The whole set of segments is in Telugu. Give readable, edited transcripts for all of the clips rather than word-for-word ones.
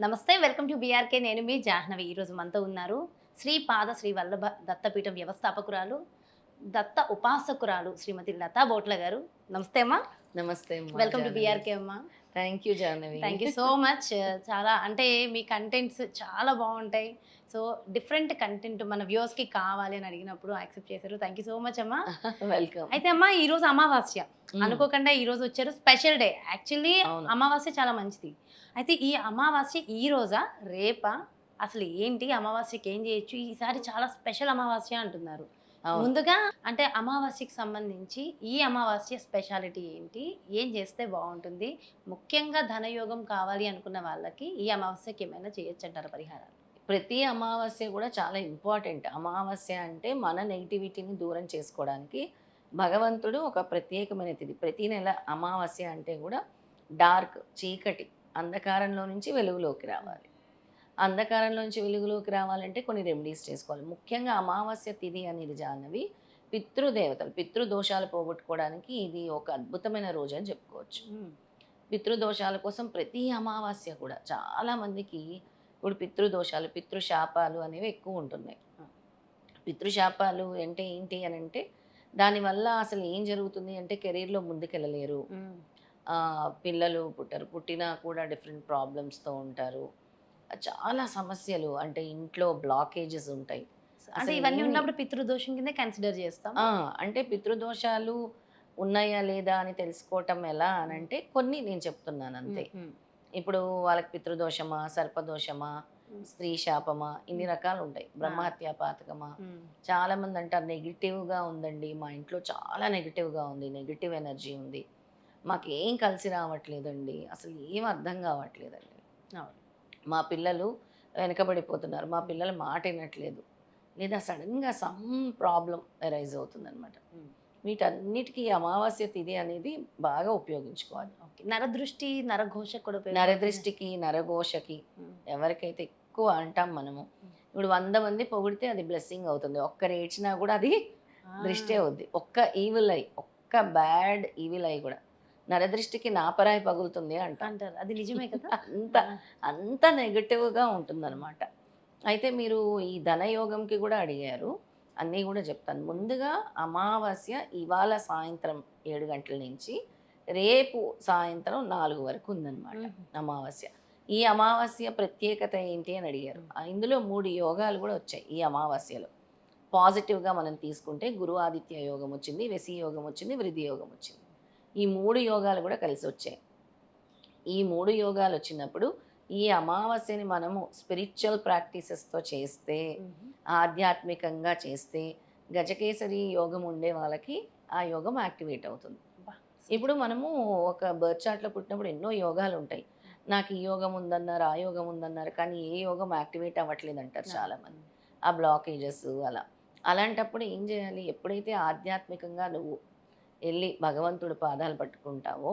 నమస్తే, వెల్కమ్ టు బీఆర్కే. నేను మీ జాహ్నవి. ఈరోజు మనతో ఉన్నారు శ్రీపాద శ్రీ వల్లభ దత్తపీఠం వ్యవస్థాపకురాలు, దత్త ఉపాసకురాలు శ్రీమతి లతా బోట్ల గారు. నమస్తే అమ్మా. నమస్తే అమ్మా వెల్కమ్ టు జాహ్నవి. బీఆర్కే అమ్మా. Thank you Jahnavi. Thank you so much. చాలా అంటే మీ కంటెంట్స్ చాలా బాగుంటాయి. సో డిఫరెంట్ కంటెంట్ మన వ్యూవర్స్కి కావాలి అని అడిగినప్పుడు యాక్సెప్ట్ చేశారు. థ్యాంక్ యూ సో మచ్ అమ్మా. వెల్కమ్. అయితే అమ్మా, ఈరోజు అమావాస్య అనుకోకుండా ఈరోజు వచ్చారు. Special day. యాక్చువల్లీ అవును. అమావాస్య చాలా మంచిది. అయితే ఈ అమావాస్య ఈ రోజా రేపా, అసలు ఏంటి అమావాస్యకి ఏం చేయొచ్చు? ఈసారి చాలా స్పెషల్ అమావాస్య అంటున్నారు. అవును. ముందుగా అంటే అమావాస్యకి సంబంధించి ఈ అమావాస్య స్పెషాలిటీ ఏంటి? ఏం చేస్తే బాగుంటుంది? ముఖ్యంగా ధనయోగం కావాలి అనుకున్న వాళ్ళకి ఈ అమావాస్యకి ఏమైనా చేయొచ్చు అంటారా పరిహారాలు? ప్రతి అమావాస్య కూడా చాలా ఇంపార్టెంట్. అమావాస్య అంటే మన నెగిటివిటీని దూరం చేసుకోవడానికి భగవంతుడు ఒక ప్రత్యేకమైన తిథి. ప్రతి నెల అమావాస్య అంటే కూడా డార్క్, చీకటి, అంధకారంలో నుంచి వెలుగులోకి రావాలి. అంధకారంలో నుంచి వెలుగులోకి రావాలంటే కొన్ని రెమెడీస్ చేసుకోవాలి. ముఖ్యంగా అమావాస్య తిథి అనేది జాహ్నవి పితృదేవతలు, పితృదోషాలు పోగొట్టుకోవడానికి ఇది ఒక అద్భుతమైన రోజు అని చెప్పుకోవచ్చు. పితృదోషాల కోసం ప్రతి అమావాస్య కూడా చాలామందికి ఇప్పుడు పితృదోషాలు, పితృశాపాలు అనేవి ఎక్కువ ఉంటున్నాయి. పితృశాపాలు అంటే ఏంటి అని అంటే దానివల్ల అసలు ఏం జరుగుతుంది అంటే కెరీర్లో ముందుకెళ్ళలేరు, పిల్లలు పుట్టరు, పుట్టినా కూడా డిఫరెంట్ ప్రాబ్లమ్స్తో ఉంటారు, చాలా సమస్యలు, అంటే ఇంట్లో బ్లాకేజెస్ ఉంటాయి. అంటే ఇవన్నీ ఉన్నప్పుడు పితృదోషం కింద కన్సిడర్ చేస్తాం. అంటే పితృదోషాలు ఉన్నాయా లేదా అని తెలుసుకోవటం ఎలా అని అంటే కొన్ని నేను చెప్తున్నాను అంతే. ఇప్పుడు వాళ్ళకి పితృదోషమా, సర్పదోషమా, స్త్రీ శాపమా, ఇన్ని రకాలు ఉంటాయి. బ్రహ్మహత్యా పాతకమా. చాలా మంది అంటారు నెగిటివ్గా ఉందండి, మా ఇంట్లో చాలా నెగిటివ్గా ఉంది, నెగిటివ్ ఎనర్జీ ఉంది, మాకేం కలిసి రావట్లేదండి, అసలు ఏం అర్థం కావట్లేదండి, మా పిల్లలు వెనకబడిపోతున్నారు, మా పిల్లల మాట వినట్లేదు, లేదా సడన్గా సమ్ ప్రాబ్లం అరైజ్ అవుతుందన్నమాట. వీటన్నిటికీ అమావాస్య తిథి అనేది బాగా ఉపయోగించుకోవాలి. నరదృష్టి, నరఘోష కూడా నరదృష్టికి, నరఘోషకి ఎవరికైతే ఎక్కువ అంటాం మనము, ఇప్పుడు 100 మంది పొగిడితే అది బ్లెస్సింగ్ అవుతుంది, ఒక్కరు ఏడ్చినా కూడా అది దృష్టి అవుద్ది. ఒక్క ఈవిల్ ఐ, ఒక్క బ్యాడ్ ఈవిల్ ఐ కూడా నరదృష్టికి నాపరాయి పగులుతుంది అంటారు. అది నిజమే కదా. అంత అంత నెగటివ్గా ఉంటుందన్నమాట. అయితే మీరు ఈ ధనయోగంకి కూడా అడిగారు, అన్నీ కూడా చెప్తాను. ముందుగా అమావాస్య ఇవాళ సాయంత్రం 7 గంటల నుంచి రేపు సాయంత్రం 4 వరకు ఉందన్నమాట అమావాస్య. ఈ అమావాస్య ప్రత్యేకత ఏంటి అని అడిగారు. ఇందులో 3 యోగాలు కూడా వచ్చాయి ఈ అమావాస్యలో. పాజిటివ్గా మనం తీసుకుంటే గురు ఆదిత్య యోగం వచ్చింది, వెసి యోగం వచ్చింది, వృద్ధి యోగం వచ్చింది. ఈ 3 యోగాలు కూడా కలిసి వచ్చాయి. ఈ 3 యోగాలు వచ్చినప్పుడు ఈ అమావాస్యని మనము స్పిరిచువల్ ప్రాక్టీసెస్తో చేస్తే, ఆధ్యాత్మికంగా చేస్తే, గజకేసరి యోగం ఉండే వాళ్ళకి ఆ యోగం యాక్టివేట్ అవుతుంది. ఇప్పుడు మనము ఒక బర్త్ చార్ట్లో పుట్టినప్పుడు ఎన్నో యోగాలు ఉంటాయి. నాకు ఈ యోగం ఉందన్నారు, ఆ యోగం ఉందన్నారు, కానీ ఏ యోగం యాక్టివేట్ అవ్వట్లేదు అంటారు చాలామంది. ఆ బ్లాకేజెస్ అలా. అలాంటప్పుడు ఏం చేయాలి? ఎప్పుడైతే ఆధ్యాత్మికంగా నువ్వు వెళ్ళి భగవంతుడు పాదాలు పట్టుకుంటావో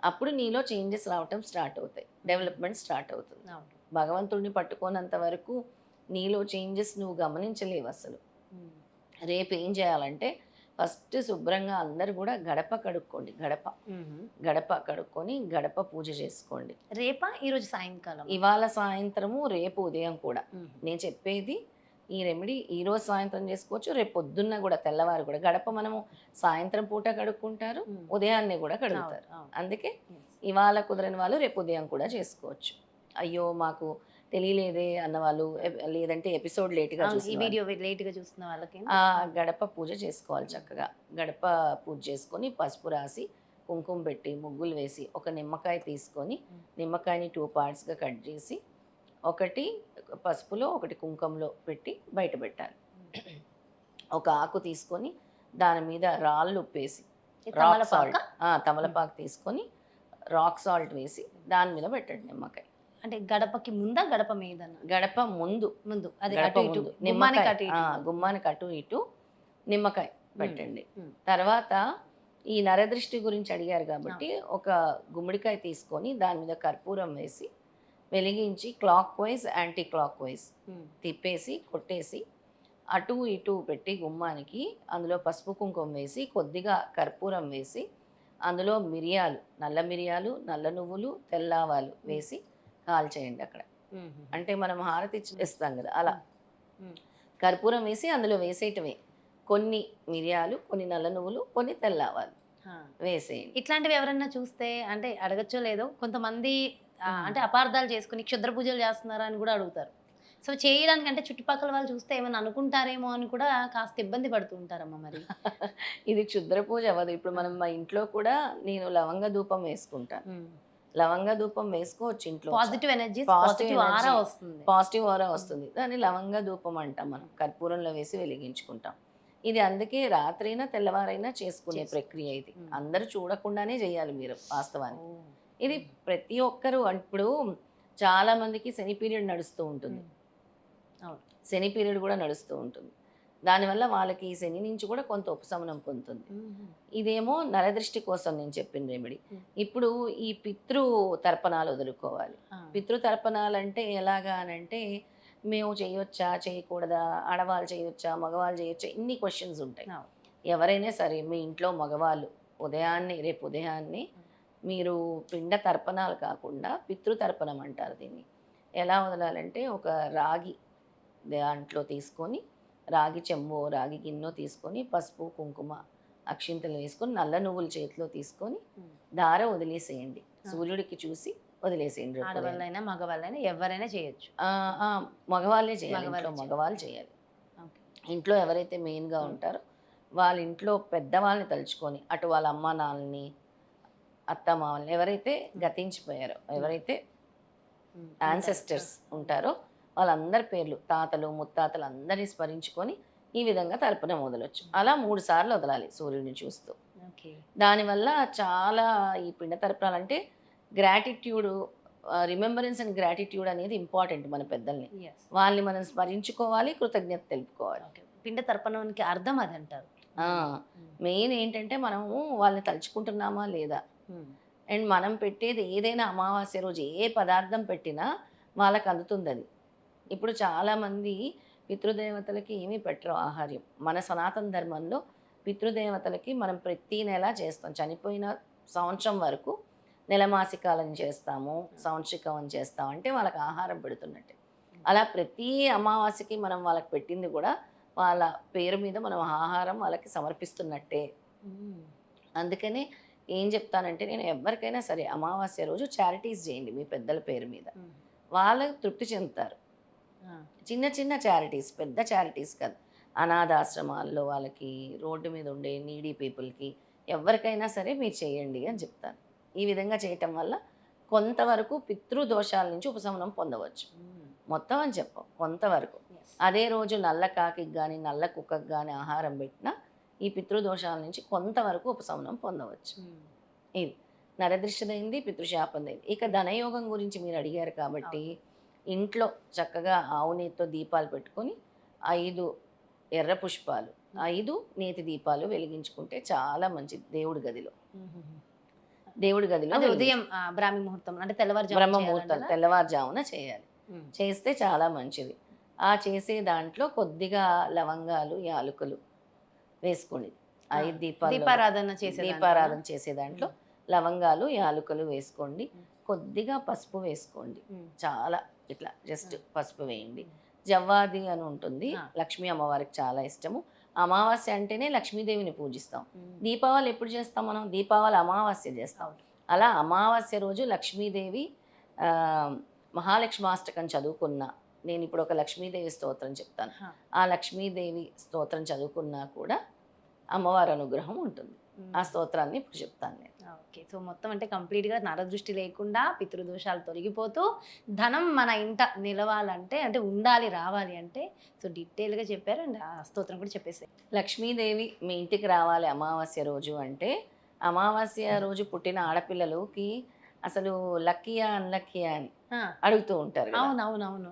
అప్పుడు నీలో చేంజెస్ రావటం స్టార్ట్ అవుతాయి, డెవలప్మెంట్ స్టార్ట్ అవుతుంది. భగవంతుడిని పట్టుకోనంత వరకు నీలో చేంజెస్ నువ్వు గమనించలేవు అసలు. రేపు ఏం చేయాలంటే ఫస్ట్ శుభ్రంగా అందరు కూడా గడప కడుక్కోండి. గడప కడుక్కొని గడప పూజ చేసుకోండి. రేపా ఈరోజు సాయంకాలం? ఇవాళ సాయంత్రము, రేపు ఉదయం కూడా. నేను చెప్పేది ఈ రెమెడీ ఈరోజు సాయంత్రం చేసుకోవచ్చు, రేపు పొద్దున్న కూడా, తెల్లవారు కూడా. గడప మనము సాయంత్రం పూట కడుక్కుంటారు, ఉదయాన్నే కూడా కడుగుతారు. అందుకే ఇవాళ కుదరని వాళ్ళు రేపు ఉదయం కూడా చేసుకోవచ్చు. అయ్యో మాకు తెలియలేదే అన్నవాళ్ళు, లేదంటే ఎపిసోడ్ లేట్గా చూస్తున్న వాళ్ళకి గడప పూజ చేసుకోవాలి. చక్కగా గడప పూజ చేసుకొని పసుపు రాసి, కుంకుమ పెట్టి, ముగ్గులు వేసి, ఒక నిమ్మకాయ తీసుకొని నిమ్మకాయని 2 పార్ట్స్గా కట్ చేసి, ఒకటి పసుపులో ఒకటి కుంకుమలో పెట్టి బయట పెట్టాలి. ఒక ఆకు తీసుకొని దాని మీద రాళ్ళు ఉప్పేసి, రాక్ సాల్ట్, తమలపాకు తీసుకొని రాక్ సాల్ట్ వేసి దాని మీద పెట్టండి నిమ్మకాయ. అంటే గడపకి ముందా, గడప మీద? గడప ముందు, అది గుమ్మానికి అటు ఇటు నిమ్మకాయ పెట్టండి. తర్వాత ఈ నరదృష్టి గురించి అడిగారు కాబట్టి ఒక గుమ్మడికాయ తీసుకొని దాని మీద కర్పూరం వేసి వెలిగించి clock wise, anti clock wise తిప్పేసి కొట్టేసి అటు ఇటు పెట్టి గుమ్మానికి అందులో పసుపు కుంకుమ వేసి, కొద్దిగా కర్పూరం వేసి, అందులో మిరియాలు, నల్ల మిరియాలు, నల్ల నువ్వులు, తెల్ల ఆవాలు వేసి కాల్చేయండి. అక్కడ అంటే మనం హారతి ఇస్తాం కదా అలా మ్మ్. కర్పూరం వేసి అందులో వేసేయటమే. కొన్ని మిరియాలు, కొన్ని నల్ల నువ్వులు, కొన్ని తెల్లవాలు వేసేయండి. ఇట్లాంటివి ఎవరన్నా చూస్తే అంటే అడగచ్చో లేదో కొంతమంది మ్మ్. అంటే అపార్థాలు చేసుకుని క్షుద్ర పూజలు చేస్తున్నారా అని కూడా అడుగుతారు. సో చేయడానికి అంటే చుట్టుపక్కల వాళ్ళు చూస్తే ఏమైనా అనుకుంటారేమో అని కూడా కాస్త ఇబ్బంది పడుతూ ఉంటారమ్మా మరి. ఇది క్షుద్ర పూజ అవ్వదు. ఇప్పుడు మనం మా ఇంట్లో కూడా నేను లవంగ ధూపం వేసుకుంటాను. లవంగ ధూపం వేసుకోవచ్చు ఇంట్లో. Positive energy, positive positive aura energy, వస్తుంది. పాజిటివ్ ఆరా వస్తుంది. దాన్ని లవంగ ధూపం అంటాం మనం. కర్పూరంలో వేసి వెలిగించుకుంటాం. ఇది అందుకే రాత్రైనా తెల్లవారైనా చేసుకునే ప్రక్రియ ఇది. అందరూ చూడకుండానే చేయాలి మీరు వాస్తవానికి. ఇది ప్రతి ఒక్కరు ఇప్పుడు చాలా మందికి శని పీరియడ్ నడుస్తూ ఉంటుంది. అవును. శని పీరియడ్ కూడా నడుస్తూ ఉంటుంది. దానివల్ల వాళ్ళకి ఈ శని నుంచి కూడా కొంత ఉపశమనం పొందుతుంది. ఇదేమో నరదృష్టి కోసం నేను చెప్పిన రెమెడీ. ఇప్పుడు ఈ పితృ తర్పణాలు వదులుకోవాలి. పితృ తర్పణాలు అంటే ఎలాగా అని అంటే మేము చేయొచ్చా చేయకూడదా, ఆడవాళ్ళు చేయొచ్చా మగవాళ్ళు చేయొచ్చా, ఇన్ని క్వశ్చన్స్ ఉంటాయి. ఎవరైనా సరే మీ ఇంట్లో మగవాళ్ళు రేపు ఉదయాన్నే మీరు పిండ తర్పణాలు కాకుండా పితృతర్పణం అంటారు దీన్ని. ఎలా వదలాలంటే ఒక రాగి దాంట్లో తీసుకొని, రాగి చెంబో రాగి గిన్నె తీసుకొని పసుపు కుంకుమ అక్షింతలు వేసుకొని నల్ల నువ్వులు చేతిలో తీసుకొని దార వదిలేసేయండి. సూర్యుడికి చూసి వదిలేసేయండి. ఆడవాళ్ళైనా మగవాళ్ళైనా ఎవరైనా చేయొచ్చు. మగవాళ్ళే చేయాలి. మగవాళ్ళు చేయాలి. ఇంట్లో ఎవరైతే మెయిన్గా ఉంటారో వాళ్ళ ఇంట్లో పెద్దవాళ్ళని తలుచుకొని, అటు వాళ్ళ అమ్మ నాన్నని అత్తమామల్ని ఎవరైతే గతించిపోయారో, ఎవరైతే యాన్సెస్టర్స్ ఉంటారో వాళ్ళందరి పేర్లు, తాతలు ముత్తాతలు అందరినీ స్మరించుకొని ఈ విధంగా తర్పణం వదలొచ్చు. అలా 3 సార్లు వదలాలి సూర్యుడిని చూస్తూ. దానివల్ల చాలా ఈ పిండ తర్పణాలు అంటే గ్రాటిట్యూడ్, రిమెంబరెన్స్ అండ్ గ్రాటిట్యూడ్ అనేది ఇంపార్టెంట్. మన పెద్దల్ని వాళ్ళని మనం స్మరించుకోవాలి, కృతజ్ఞత తెలుపుకోవాలి. పిండ తర్పణానికి అర్థం అది అంటారు. మెయిన్ ఏంటంటే మనము వాళ్ళని తలుచుకుంటున్నామా లేదా, అండ్ మనం పెట్టేది ఏదైనా అమావాస్య రోజు ఏ పదార్థం పెట్టినా వాళ్ళకి అందుతుంది అది. ఇప్పుడు చాలామంది పితృదేవతలకి ఏమీ పెట్టరు ఆహార్యం. మన సనాతన ధర్మంలో పితృదేవతలకి మనం ప్రతి నెల చేస్తాం. చనిపోయిన సంవత్సరం వరకు నెలమాసికాలను చేస్తాము, సంవత్సరికం చేస్తాం. అంటే వాళ్ళకి ఆహారం పెడుతున్నట్టే. అలా ప్రతి అమావాస్యకి మనం వాళ్ళకి పెట్టింది కూడా వాళ్ళ పేరు మీద మనం ఆహారం వాళ్ళకి సమర్పిస్తున్నట్టే. అందుకనే ఏం చెప్తానంటే నేను ఎవరికైనా సరే అమావాస్య రోజు చారిటీస్ చేయండి మీ పెద్దల పేరు మీద. వాళ్ళకి తృప్తి చెందుతారు. చిన్న చిన్న చారిటీస్, పెద్ద చారిటీస్ కాదు. అనాథాశ్రమాల్లో వాళ్ళకి, రోడ్డు మీద ఉండే నీడీ పీపుల్కి, ఎవరికైనా సరే మీరు చేయండి అని చెప్తాను. ఈ విధంగా చేయటం వల్ల కొంతవరకు పితృదోషాల నుంచి ఉపశమనం పొందవచ్చు. మొత్తం అని చెప్పం, కొంతవరకు. అదే రోజు నల్ల కాకి కానీ నల్ల కుక్కకి కానీ ఆహారం పెట్టినా ఈ పితృదోషాల నుంచి కొంతవరకు ఉపశమనం పొందవచ్చు. ఇది నరదృష్టిదైంది, పితృశాపందైంది. ఇక ధనయోగం గురించి మీరు అడిగారు కాబట్టి ఇంట్లో చక్కగా ఆవు నేతితో దీపాలు పెట్టుకొని 5 ఎర్ర పుష్పాలు, 5 నేతి దీపాలు వెలిగించుకుంటే చాలా మంచిది. దేవుడి గదిలో ఉదయం బ్రాహ్మీ ముహూర్తం అంటే బ్రహ్మ ముహూర్తం తెల్లవారుజామున చేయాలి. చేస్తే చాలా మంచిది. ఆ చేసే దాంట్లో కొద్దిగా లవంగాలు, యాలకులు వేసుకోండి. 5 దీపారాధన చేసే దాంట్లో లవంగాలు, యాలకులు వేసుకోండి. కొద్దిగా పసుపు వేసుకోండి. చాలా ఇట్లా జస్ట్ పసుపు వేయండి. జవ్వాది అని ఉంటుంది, లక్ష్మీ అమ్మవారికి చాలా ఇష్టము. అమావాస్య అంటేనే లక్ష్మీదేవిని పూజిస్తాం. దీపావళి ఎప్పుడు చేస్తాం మనం? దీపావళి అమావాస్య చేస్తాం. అలా అమావాస్య రోజు లక్ష్మీదేవి మహాలక్ష్మాష్టకం చదువుకున్నా, నేను ఇప్పుడు ఒక లక్ష్మీదేవి స్తోత్రం చెప్తాను. ఆ లక్ష్మీదేవి స్తోత్రం చదువుకున్నా కూడా అమ్మవారి అనుగ్రహం ఉంటుంది. ఆ స్తోత్రాన్ని ఇప్పుడు చెప్తాను నేను. ఓకే. సో మొత్తం అంటే కంప్లీట్గా నరదృష్టి లేకుండా పితృదోషాలు తొలగిపోతూ ధనం మన ఇంట నిలవాలంటే, అంటే ఉండాలి, రావాలి అంటే సో డీటెయిల్గా చెప్పారు. అండ్ ఆ స్తోత్రం కూడా చెప్పేసి. లక్ష్మీదేవి మీ ఇంటికి రావాలి అమావాస్య రోజు అంటే, అమావాస్య రోజు పుట్టిన ఆడపిల్లలకి అసలు లక్కీయా అన్లక్కీయా అని అడుగుతూ ఉంటారు. అవునవునవును.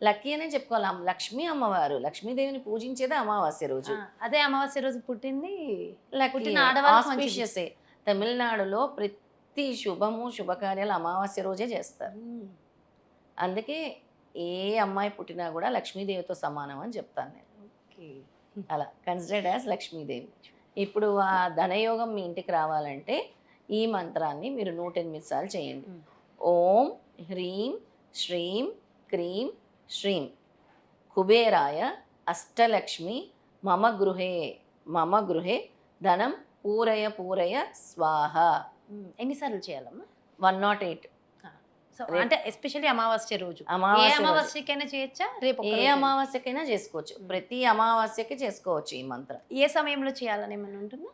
లక్కీ అనే చెప్పుకోవాలి. లక్ష్మీ అమ్మవారు లక్ష్మీదేవిని పూజించేదే అమావాస్య రోజు. అదే అమావాస్య రోజు పుట్టింది ఆస్పీషియసే. తమిళనాడులో ప్రతి శుభకార్యాలు అమావాస్య రోజే చేస్తారు. అందుకే ఏ అమ్మాయి పుట్టినా కూడా లక్ష్మీదేవితో సమానం అని చెప్తాను నేను. అలా కన్సిడర్డ్ యాజ్ లక్ష్మీదేవి. ఇప్పుడు ఆ ధనయోగం మీ ఇంటికి రావాలంటే ఈ మంత్రాన్ని మీరు 108 సార్లు చేయండి. ఓం హ్రీం శ్రీం క్రీం శ్రీం కుబేరాయ అష్టలక్ష్మి మమ గృహే ధనం పూరయ పూరయ స్వాహ. ఎన్నిసార్లు చేయాలమ్మా? 108. సో అంటే ఎస్పెషల్లీ అమావాస్య రోజు. ఏ అమావాస్య రోజు. అమావాస్యకైనా చేయొచ్చా? రేపు ఏ అమావాస్యకైనా చేసుకోవచ్చు, ప్రతి అమావాస్యకి చేసుకోవచ్చు ఈ మంత్రం. ఏ సమయంలో చేయాలని ఏమైనా ఉంటుందా?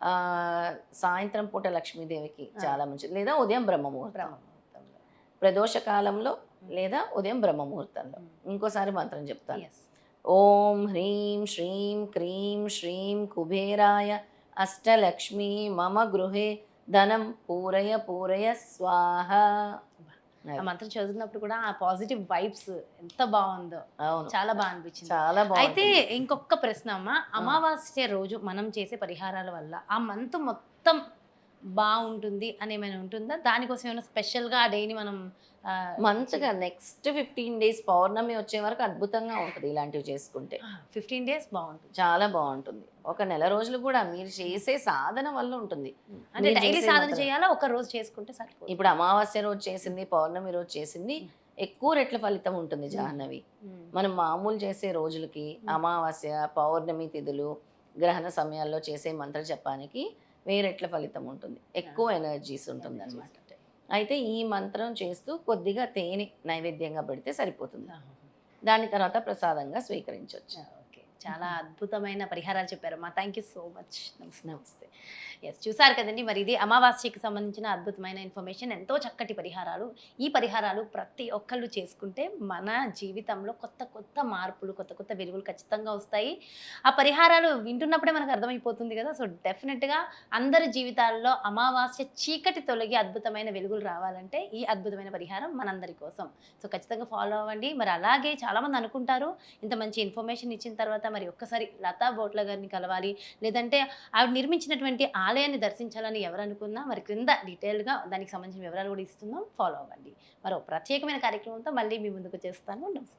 సాయంత్రం పూట లక్ష్మీదేవికి చాలా మంచిది, లేదా ఉదయం బ్రహ్మముహూర్తం, బ్రహ్మముహూర్తంలో. ప్రదోష కాలంలో లేదా ఉదయం బ్రహ్మముహూర్తంలో. ఇంకోసారి మంత్రం చెప్తాను. Yes. ఓం హ్రీం శ్రీం క్రీం శ్రీం కుబేరాయ అష్టలక్ష్మి మమ గృహే ధనం పూరయ పూరయ స్వాహ. ఆ మంత్రం చదువుతున్నప్పుడు కూడా ఆ పాజిటివ్ వైబ్స్ ఎంత బాగుందో, అవును, చాలా బాగా అనిపించింది. చాలా అయితే బాగుంటుంది. ఇంకొక ప్రశ్న అమ్మ, అమావాస్య రోజు మనం చేసే పరిహారాల వల్ల ఆ మంత్ మొత్తం బాగుంటుంది అని ఏమైనా ఉంటుందా? దానికోసం ఏమైనా స్పెషల్గా ఆ డేని మనం మంత్గా నెక్స్ట్ 15 days పౌర్ణమి వచ్చే వరకు అద్భుతంగా ఉంటుంది ఇలాంటివి చేసుకుంటే. 15 days బాగుంటుంది. చాలా బాగుంటుంది. ఒక నెల రోజులు కూడా మీరు చేసే సాధన వల్ల ఉంటుంది. అంటే మీరు డైలీ చేసే సాధన మంత్రం. చేయాలా? ఒక రోజు చేసుకుంటే సరిపోతుంది. ఇప్పుడు అమావాస్య రోజు చేసింది, పౌర్ణమి రోజు చేసింది, ఎక్కువ రెట్ల ఫలితం ఉంటుంది జాహ్నవి. మనం మామూలు చేసే రోజులకి, అమావాస్య పౌర్ణమి తిథులు గ్రహణ సమయాల్లో చేసే మంత్ర జపానికి వేరెట్ల ఫలితం ఉంటుంది, ఎక్కువ ఎనర్జీస్ ఉంటుంది అనమాట. అయితే ఈ మంత్రం చేస్తూ కొద్దిగా తేనె నైవేద్యంగా పెడితే సరిపోతుంది. దాని తర్వాత ప్రసాదంగా స్వీకరించవచ్చు. ఓకే, చాలా అద్భుతమైన పరిహారాలు చెప్పారమ్మా. Thank you so much. నమస్తే. ఎస్, చూసారు కదండి, మరి ఇది అమావాస్యకి సంబంధించిన అద్భుతమైన ఇన్ఫర్మేషన్, ఎంతో చక్కటి పరిహారాలు. ఈ పరిహారాలు ప్రతి ఒక్కళ్ళు చేసుకుంటే మన జీవితంలో కొత్త కొత్త మార్పులు, కొత్త కొత్త వెలుగులు ఖచ్చితంగా వస్తాయి. ఆ పరిహారాలు వింటున్నప్పుడే మనకు అర్థమైపోతుంది కదా. సో డెఫినెట్గా అందరి జీవితాల్లో అమావాస్య చీకటి తొలగి అద్భుతమైన వెలుగులు రావాలంటే ఈ అద్భుతమైన పరిహారం మనందరి కోసం. సో ఖచ్చితంగా ఫాలో అవ్వండి. మరి అలాగే చాలామంది అనుకుంటారు, ఇంత మంచి ఇన్ఫర్మేషన్ ఇచ్చిన తర్వాత మరి ఒక్కసారి లతా బోట్ల గారిని కలవాలి, లేదంటే ఆవిడ నిర్మించినటువంటి ఆలయాన్ని దర్శించాలని ఎవరు అనుకున్నా మరి క్రింద డీటెయిల్గా దానికి సంబంధించిన వివరాలు కూడా ఇస్తున్నాం. ఫాలో అవ్వండి. మరో ప్రత్యేకమైన కార్యక్రమంతో మళ్ళీ మీ ముందుకు చేస్తాను. నమస్కారం.